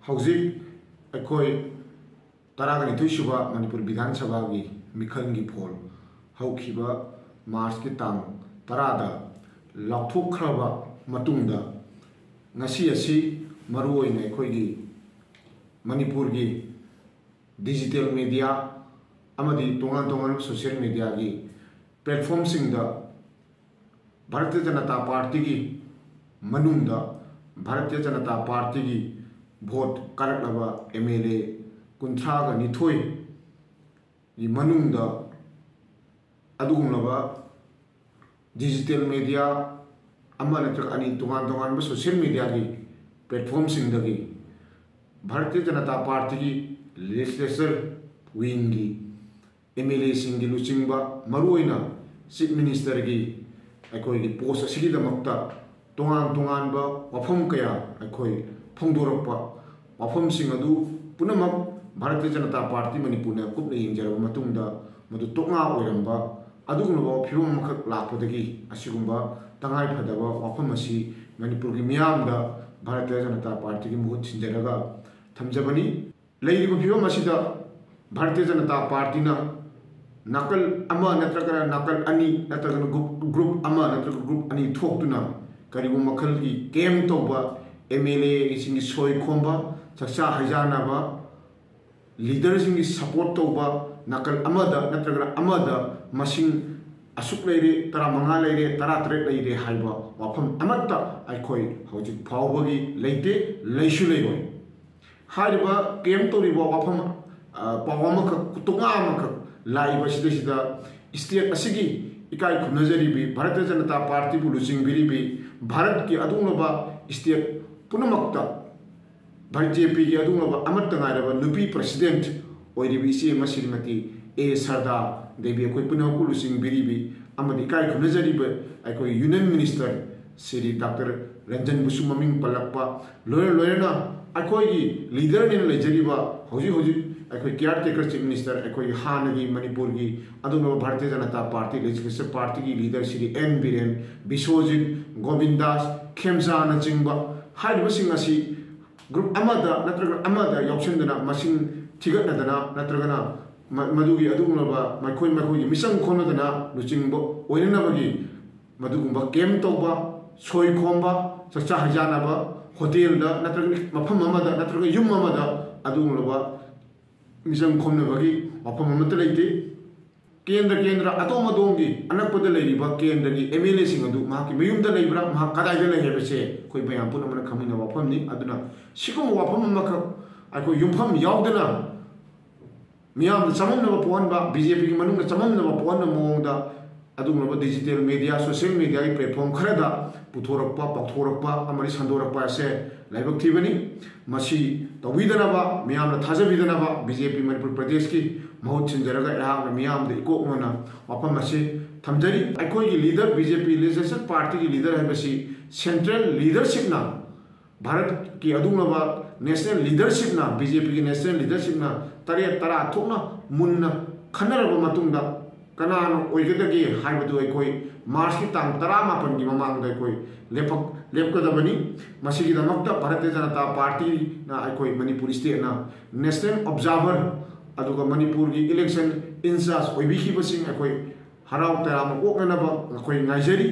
Hauzik Akoi Taragani Tushuba Manipur Bidhan Sabagi Mikangi Pol Haukiba Mars Kitang Tarada Laktuk Kraba Matunda Ngasi Asi Maru in Akoigi Manipurgi digital media Amadi Tongan social media gi platform singda Bharatiya Janata Party gi Manunda Bharatiya Janata Party gi vote Karaklaba MLA Kuntraga Nithoi gi Manunda Adugumlaba digital media Amanatak Ani Tongan social media gi platform singda gi Bharatiya Janata Party gi legislature wing gi MLA singi luchingba maruina chief minister gi akoi gi post asigi damakta tongan ba wafam kaya akoi phongdorapa wafam sing adu punamak Bharatiya Janata Party Manipur na kupna yingjaraba matungda madu tonga oiramba adugumba phirom makhak lakpodagi asigumba tangai phadaba wafam asi Manipur gi miyamda Bharatiya Janata Party gi muhut sinjaraga thamjabani leiriba phirom asida Bharatiya Janata Party na nakal ama natraga nakal ani natraga group ama natraga group ani thokduna karibu makhal gi kem toba MLA isingi soi khomba chaksa hajana ba leader singi support toba nakal amada natraga amada masing asuk leire tara manga leire tara tre leire haiba wafam amatta aikoi hojik phawbagi leite leishu leiroi haiba kem toriba wafam pawama kutunga Lai Basida State Asigi Ikai Kunazari Bharatiya Janata Party Buluching Biribi Bharat ki Adunaba State Punamakta BJP Adunaba Amatanga Nubi President Oiribisi Masirimati A Sarda Debi Puna Buluching Biribi Amadikai Kunazari Iko Union Minister Siri Dr. Ranjan Busumaming Palapa Loyana Akoi leader in Lejariba Hoji Akoi caretaker chief minister Akoi Hanagi Manipur gi Adunaba Bharatiya Janata Party legislative party gi leader Sri N Biren Biswajit Govindas Khemsa na chingba haiba sing asi group amada natraga amada yausendana masing thigatnadana natragana madugi adunaba makhoi misang khonadana luchingbo oinanabagi madugumba kem toba soi khomba chacha hajanaba hotel da natraga mafam amada natraga yum amada adunaba Misam Komnabagi, Opamata Leite, Kendra, Atomadongi, Anapada Ladiba, Kendri, MLA Singadu, Maki, Mayum the Libra, Makada Hebese, Koiba Putama coming of Wapamni, Aduna, Shikum Wapamaka, I could Yumpam Yaudana, Miam, the Saman of Ponder, BJP Manu, the Saman of Ponder Monda, Adunaba digital media, social media, platform Kreda, Putorapa, Patorapa, Amaris Handorapa, say, Live Tivani, Mashi, the Widanaba, Miam, the Taza Vidanaba, BJP Manipur Pradeski, Mahut Chinjaraga, Miam, the Kokmana, Wapamashi, Tamjari, I call you leader, BJP legislative party leader, Embassy, central leadership now. Bharat ki Adunaba, national leadership now, BJP national leadership now, Taria Tara Tona, Munna, Kanara Matunda. Kanan oigedagi haibadu aikoi march ki tang tarama pan gi mamang da koi lepkadabani masigi damakta Bharatiya Janata Party na aikoi Manipur state na national observer aduga Manipur gi election in charge oibiki basing aikoi harau tarama oknaba aikoi ngaijari